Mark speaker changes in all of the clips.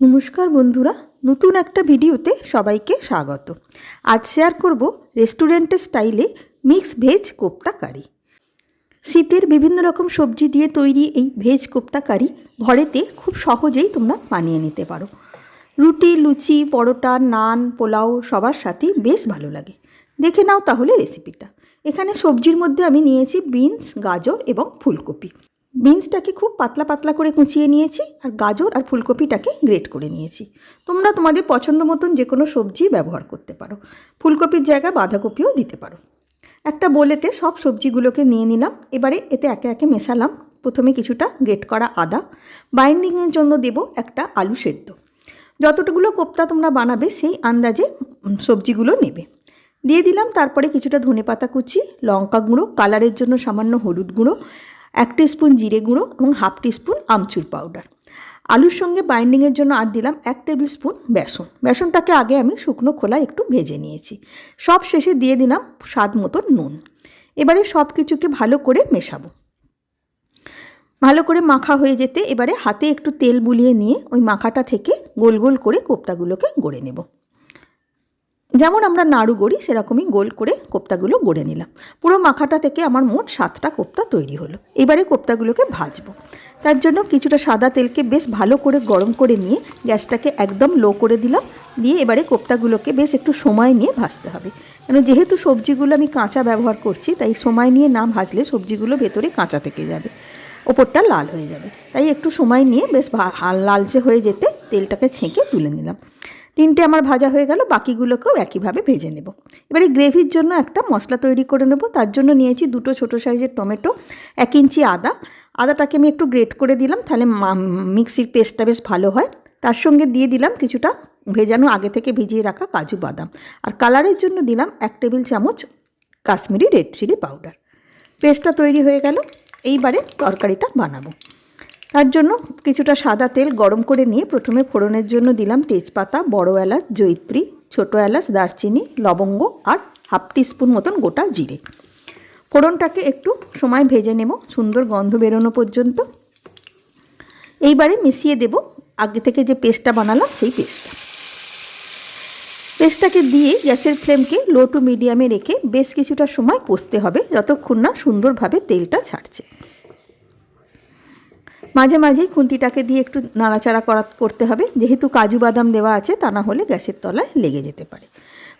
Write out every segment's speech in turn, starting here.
Speaker 1: নমস্কার বন্ধুরা, নতুন একটা ভিডিওতে সবাইকে স্বাগত। আজ শেয়ার করব রেস্টুরেন্টের স্টাইলে মিক্স ভেজ কোপ্তা কারি। শীতের বিভিন্ন রকম সবজি দিয়ে তৈরি এই ভেজ কোপ্তা কারি ঘরেতে খুব সহজেই তোমরা বানিয়ে নিতে পারো। রুটি, লুচি, পরোটা, নান, পোলাও সবার সাথেই বেশ ভালো লাগে। দেখে নাও তাহলে রেসিপিটা। এখানে সবজির মধ্যে আমি নিয়েছি বিনস, গাজর এবং ফুলকপি। বিনসটাকে খুব পাতলা পাতলা করে কুচিয়ে নিয়েছি, আর গাজর আর ফুলকপিটাকে গ্রেট করে নিয়েছি। তোমরা তোমাদের পছন্দ মতন যে কোনো সবজি ব্যবহার করতে পারো। ফুলকপির জায়গায় বাঁধাকপিও দিতে পারো। একটা বোলেতে সব সবজিগুলোকে নিয়ে নিলাম। এবারে এতে একে একে মেশালাম। প্রথমে কিছুটা গ্রেট করা আদা, বাইন্ডিংয়ের জন্য দেব একটা আলু সেদ্ধ। যতটুকুলো কোপ্তা তোমরা বানাবে সেই আন্দাজে সবজিগুলো নেবে। দিয়ে দিলাম তারপরে কিছুটা ধনেপাতা কুচি, লঙ্কা গুঁড়ো, কালারের জন্য সামান্য হলুদ গুঁড়ো, 1 টিস্পুন জিরে গুঁড়ো এবং 1/2 টিস্পুন আমচুর পাউডার। আলুর সঙ্গে বাইন্ডিংয়ের জন্য আর দিলাম 1 টেবিল স্পুন বেসন। বেসনটাকে আগে আমি শুকনো খোলায় একটু ভেজে নিয়েছি। সব শেষে দিয়ে দিলাম স্বাদ মতন নুন। এবারে সব কিছুকে ভালো করে মেশাবো। ভালো করে মাখা হয়ে যেতে এবারে হাতে একটু তেল বুলিয়ে নিয়ে ওই মাখাটা থেকে গোল গোল করে কোপ্তাগুলোকে গড়ে নেব। যেমন আমরা নাড়ু গড়ি সেরকমই গোল করে কোপ্তাগুলো গড়ে নিলাম। পুরো মাখাটা থেকে আমার মোট 7টা কোপ্তা তৈরি হলো। এবারে কোপ্তাগুলোকে ভাজবো। তার জন্য কিছুটা সাদা তেলকে বেশ ভালো করে গরম করে নিয়ে গ্যাসটাকে একদম লো করে দিলাম। দিয়ে এবারে কোপ্তাগুলোকে বেশ একটু সময় নিয়ে ভাজতে হবে, কেন যেহেতু সবজিগুলো আমি কাঁচা ব্যবহার করছি, তাই সময় নিয়ে না ভাজলে সবজিগুলো ভেতরে কাঁচা থেকে যাবে, ওপরটা লাল হয়ে যাবে। তাই একটু সময় নিয়ে বেশ লালচে হয়ে যেতে তেলটাকে ছেঁকে তুলে নিলাম। 3টে আমার ভাজা হয়ে গেল, বাকিগুলোকেও একইভাবে ভেজে নেব। এবারে গ্রেভির জন্য একটা মশলা তৈরি করে নেব। তার জন্য নিয়েছি 2টো ছোটো সাইজের টমেটো, 1 ইঞ্চি আদা। আদাটাকে আমি একটু গ্রেট করে দিলাম, তাহলে মিক্সির পেস্টটা বেশ ভালো হয়। তার সঙ্গে দিয়ে দিলাম কিছুটা ভেজানো আগে থেকে ভিজিয়ে রাখা কাজু বাদাম, আর কালারের জন্য দিলাম 1 টেবিল চামচ কাশ্মীরি রেড চিলি পাউডার। পেস্টটা তৈরি হয়ে গেল। এইবারে তরকারিটা বানাবো। তার জন্য কিছুটা সাদা তেল গরম করে নিয়ে প্রথমে ফোড়নের জন্য দিলাম তেজপাতা, বড় এলাচ, জয়িত্রী, ছোটো এলাচ, দারচিনি, লবঙ্গ আর 1/2 টিস্পুন মতন গোটা জিরে। ফোড়নটাকে একটু সময় ভেজে নেব, সুন্দর গন্ধ বেরোনো পর্যন্ত। এইবারে মিশিয়ে দেব আগে থেকে যে পেস্টটা বানালাম সেই পেস্টটাকে দিয়ে গ্যাসের ফ্লেমকে লো টু মিডিয়ামে রেখে বেশ কিছুটা সময় কষতে হবে, যতক্ষণ না সুন্দরভাবে তেলটা ছাড়ছে। মাঝে মাঝেই খুন্তিটাকে দিয়ে একটু নাড়াচাড়া করতে হবে, যেহেতু কাজু বাদাম দেওয়া আছে, তা না হলে গ্যাসের তলায় লেগে যেতে পারে।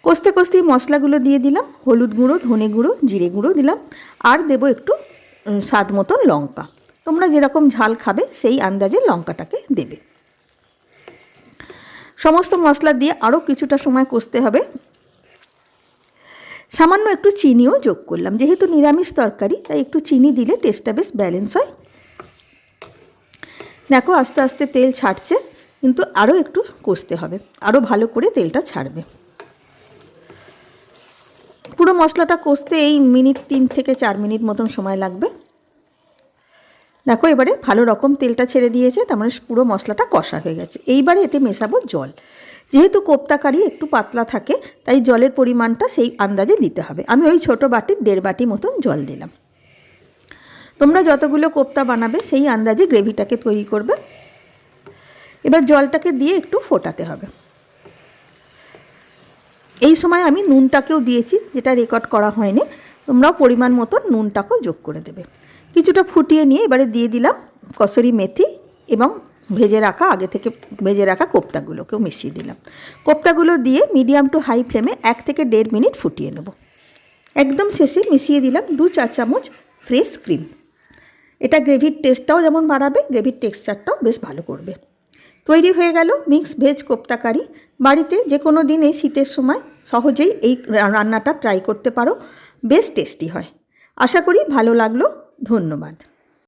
Speaker 1: কষতে কষতেই মশলাগুলো দিয়ে দিলাম। হলুদ গুঁড়ো, ধনে গুঁড়ো, জিরে গুঁড়ো দিলাম, আর দেবো একটু স্বাদ মতন লঙ্কা। তোমরা যেরকম ঝাল খাবে সেই আন্দাজে লঙ্কাটাকে দেবে। সমস্ত মশলা দিয়ে আরও কিছুটা সময় কষতে হবে। সামান্য একটু চিনিও যোগ করলাম, যেহেতু নিরামিষ তরকারি তাই একটু চিনি দিলে টেস্টটা বেশ ব্যালেন্স হয়। দেখো আস্তে আস্তে তেল ছাড়ছে, কিন্তু আরও একটু কষতে হবে, আরও ভালো করে তেলটা ছাড়বে। পুরো মশলাটা কষতে এই 3 থেকে 4 মিনিট মতন সময় লাগবে। দেখো এবারে ভালো রকম তেলটা ছেড়ে দিয়েছে, তার মানে পুরো মশলাটা কষা হয়ে গেছে। এইবারে এতে মেশাবো জল। যেহেতু কোপ্তা কারি একটু পাতলা থাকে, তাই জলের পরিমাণটা সেই আন্দাজে দিতে হবে। আমি ওই ছোটো বাটির 1.5 বাটি মতন জল দিলাম। তোমরা যতগুলো কোপ্তা বানাবে সেই আন্দাজে গ্রেভিটাকে তৈরি করবে। এবার জলটাকে দিয়ে একটু ফোটাতে হবে। এই সময় আমি নুনটাকেও দিয়েছি, যেটা রেকর্ড করা হয়নি। তোমরাও পরিমাণ মতো নুনটাকেও যোগ করে দেবে। কিছুটা ফুটিয়ে নিয়ে এবারে দিয়ে দিলাম কসুরি মেথি এবং আগে থেকে ভেজে রাখা কোপ্তাগুলোকেও মিশিয়ে দিলাম। কোপ্তাগুলো দিয়ে মিডিয়াম টু হাই ফ্লেমে 1 থেকে 1.5 মিনিট ফুটিয়ে নেব। একদম শেষে মিশিয়ে দিলাম 2 চা চামচ ফ্রেশ ক্রিম। এটা গ্রেভির টেস্টটাও যেমন বাড়াবে, গ্রেভির টেক্সচারটাও বেশ ভালো করবে। তৈরি হয়ে গেল মিক্স ভেজ কোপ্তা কারি। বাড়িতে যে কোনো দিন এই শীতের সময় সহজেই এই রান্নাটা ট্রাই করতে পারো, বেশ টেস্টি হয়। আশা করি ভালো লাগলো। ধন্যবাদ।